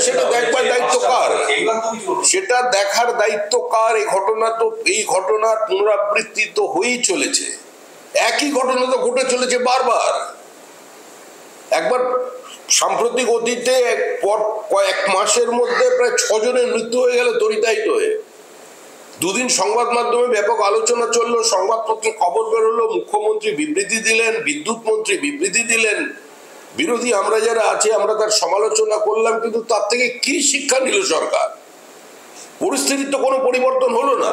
সেটা দেখবার দায়িত্ব কার? সেটা দেখার দায়িত্ব কার? এই ঘটনার পুনরাবৃত্তি তো হয়েই চলেছে। একই ঘটনা তো ঘটে চলেছে বারবার। একবার সাম্প্রতিক অতীতে কয়েক মাসের মধ্যে প্রায় 6 জনের মৃত্যু হয়ে গেল তড়িতাহত হয়ে। দুদিন সংবাদ মাধ্যমে ব্যাপক আলোচনা চললো, সংবাদপত্রে খবর বেরোলো, মুখ্যমন্ত্রী বিবৃতি দিলেন, বিদ্যুৎ মন্ত্রী বিবৃতি দিলেন, বিরোধী আমরা যারা আছি আমরা তার সমালোচনা করলাম, কিন্তু তার থেকে কি শিক্ষা নিল সরকার? পরিস্থিতির তো কোনো পরিবর্তন হলো না।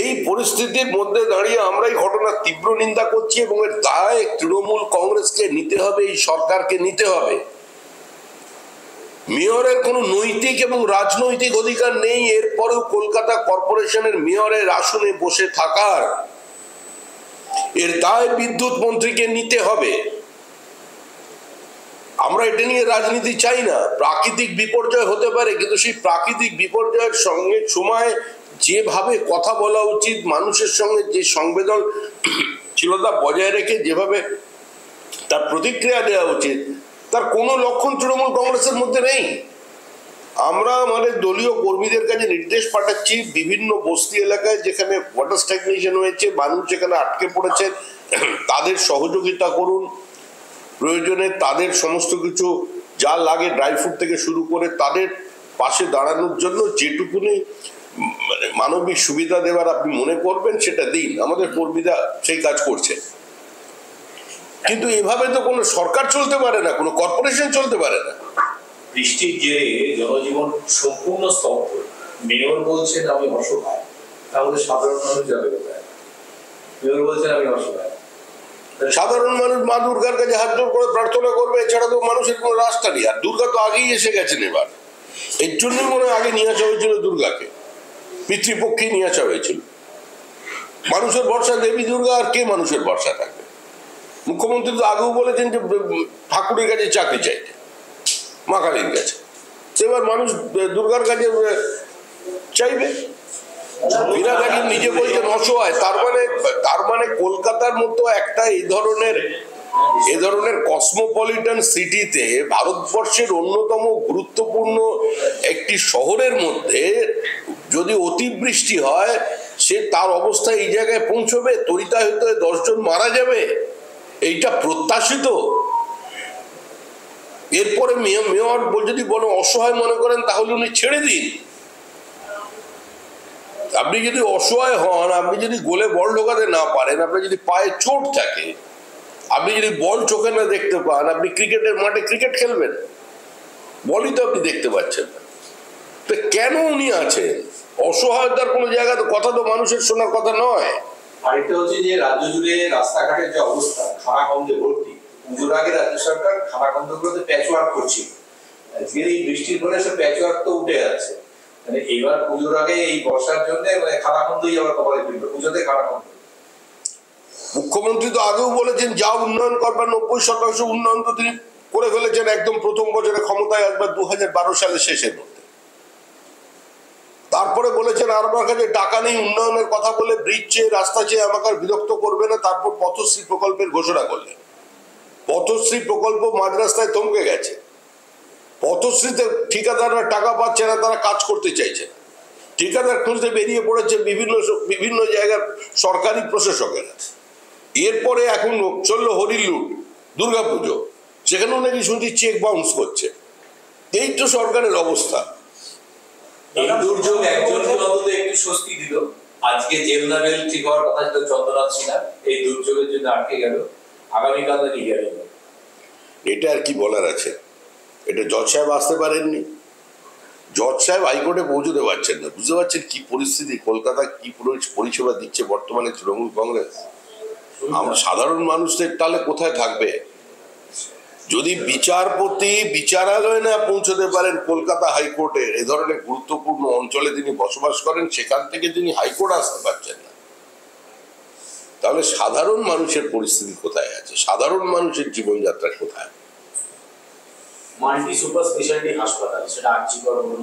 এই পরিস্থিতির মধ্যে দাঁড়িয়ে আমরা এই ঘটনার তীব্র নিন্দা করছি এবং এর দায় তৃণমূল কংগ্রেসকে নিতে হবে, এই সরকারকে নিতে হবে। মেয়রের কোনো নৈতিক এবং রাজনৈতিক অধিকার নেই, এরপরেও কলকাতা কর্পোরেশনের মেয়রের আসনে বসে থাকার এর দায় বিদ্যুৎ মন্ত্রীকে নিতে হবে। আমরা এটা নিয়ে রাজনীতি চাই না। প্রাকৃতিক বিপর্যয় হতে পারে, কিন্তু সেই প্রাকৃতিক বিপর্যয়ের সঙ্গে সময় যেভাবে কথা বলা উচিত, মানুষের সঙ্গে যে সংবেদনশীলতা বজায় রেখে যেভাবে তার প্রতিক্রিয়া দেওয়া উচিত, তার কোনো লক্ষণ তৃণমূল কংগ্রেসের মধ্যে নেই। আমরা আমাদের দলীয় কর্মীদের কাছে নির্দেশ পাঠাচ্ছি, বিভিন্ন বস্তি এলাকায় যেখানে ওয়াটার স্ট্যাগনেশন হয়েছে, মানুষ যেখানে আটকে পড়েছেন, তাদের সহযোগিতা করুন। প্রয়োজনে তাদের সমস্ত কিছু যা লাগে, ড্রাই ফ্রুট থেকে শুরু করে তাদের পাশে দাঁড়ানোর জন্য যেটুকুনি মানবিক সুবিধা দেওয়ার আপনি মনে করবেন সেটা দিন। আমাদের কর্মীরা সেই কাজ করছে। কিন্তু এভাবে তো কোনো সরকার চলতে পারে না, কোনো কর্পোরেশন চলতে পারে না। বৃষ্টির জেরে জনজীবন সম্পূর্ণ স্তব্ধ। মেয়র বলছেন আমি অসহায়, তাহলে সাধারণ মানুষ যাবে কোথায়? মেয়র বলছেন আমি অসহায়, সাধারণ মানুষ মা দুর্গার কাছে হাত জোড় করে প্রার্থনা করবে, এছাড়া তো মানুষের কোনো রাস্তা নেই। আর দুর্গা তো আগেই এসে গেছেন এবার। এর জন্যই মনে হয় আগে নিয়ে আসা হয়েছিল দুর্গাকে, পিতৃপক্ষে নিয়ে আসা হয়েছিল। মানুষের ভরসা দেবী দুর্গা, আর কে মানুষের ভরসা থাকবে? মুখ্যমন্ত্রী তো আগেও বলেছেন যে ঠাকুরের কাছে চাকরি চাইতে, মা কালীর কাছে। এবার মানুষ দুর্গার কাছে চাইবে। নিজে বলছেন অসহায়, তার মানে কলকাতার মতো একটা এই ধরনের কসমোপলিটন সিটিতে, ভারতবর্ষের অন্যতম গুরুত্বপূর্ণ একটি শহরের মধ্যে যদি অতিবৃষ্টি হয়, সে তার অবস্থা এই জায়গায় পৌঁছবে, তড়িতাহত 10 জন মারা যাবে, এইটা প্রত্যাশিত? এরপরে মেয়র যদি বলে অসহায় মনে করেন, তাহলে উনি ছেড়ে দিন। আপনি যদি অসহায় হন, আপনি যদি গোলে বল ঢোকাতে না পারেন, আপনার যদি পায়ে চোট থাকে, আপনি যদি বল চোখে না দেখতে পান, আপনি ক্রিকেটের মাঠে ক্রিকেট খেলবেন? বলই তো আপনি দেখতে পাচ্ছেন না। তো কেন উনি আছেন? অসহায়তার কোনো জায়গা তো, কথা তো মানুষের শোনার কথা নয়। আরেকটা হচ্ছে যে রাজ্য জুড়ে রাস্তাঘাটের যে অবস্থা, খানাখন্দে ভর্তি। পুজোর আগে রাজ্য সরকার খানাখন্দগুলোতে প্যাচওয়ার্ক করছে, আজকের এই বৃষ্টির ফলে সে প্যাচওয়ার্ক তো উঠে যাচ্ছে। মানে এবার পুজোর আগে এই বর্ষার জন্য খানাখন্দই আবার কপালে ফেলবে, পুজোতে খানাখন্দ। মুখ্যমন্ত্রী তো আগেও বলেছেন যা উন্নয়ন করবার 90% উন্নয়ন তো তিনি করে ফেলেছেন একদম প্রথম বছরে ক্ষমতায় আসবার 2012 সালের শেষের মধ্যে। তারপরে বলেছেন আর আমার কাছে টাকা নেই, উন্নয়নের কথা বলে ব্রিজ চেয়ে রাস্তা চেয়ে আমাকে আর বিরক্ত করবে না। তারপর পথশ্রী প্রকল্পের ঘোষণা করলেন। পথশ্রী প্রকল্প মাঝ রাস্তায় থমকে গেছে। পথশ্রীতে ঠিকাদাররা টাকা পাচ্ছে না, তারা কাজ করতে চাইছে না। ঠিকাদার খুঁজতে বেরিয়ে পড়েছে বিভিন্ন জায়গার সরকারি প্রশাসকেরা। এরপরে এখন চললো হরিলুট, দুর্গাপুজো, সেখানেও নাকি শুনছি চেক বাউন্স করছে। এই তো সরকারের অবস্থা। এই দুর্যোগ একজনকে অন্তত একটু স্বস্তি দিল। আজকে জেনারেল ঠিক হওয়ার কথা ছিল চন্দ্রনাথ সিনহা, এই দুর্যোগের জন্য আটকে গেল, আগামীকাল নিয়ে গেল। এটা আর কি বলার আছে? এটা জজ সাহেব আসতে পারেননি, জজ সাহেব হাইকোর্টে পৌঁছতে পারছেন না। বুঝতে পারছেন কি পরিস্থিতি, কলকাতা কি পরিষেবা দিচ্ছে বর্তমানে তৃণমূল কংগ্রেস? আমরা সাধারণ মানুষদের তাহলে কোথায় থাকবে? যদি বিচারপতি বিচারালয়ে না পৌঁছতে পারেন কলকাতা হাইকোর্টের এ ধরনের গুরুত্বপূর্ণ অঞ্চলে তিনি বসবাস করেন, সেখান থেকে তিনি হাইকোর্ট আসতে পারছেন না, তাহলে সাধারণ মানুষের পরিস্থিতি কোথায় আছে? সাধারণ মানুষের জীবনযাত্রা কোথায়? মাল্টি সুপার স্পেশালিটি হাসপাতাল, সেটা আর্জিকর বলুন,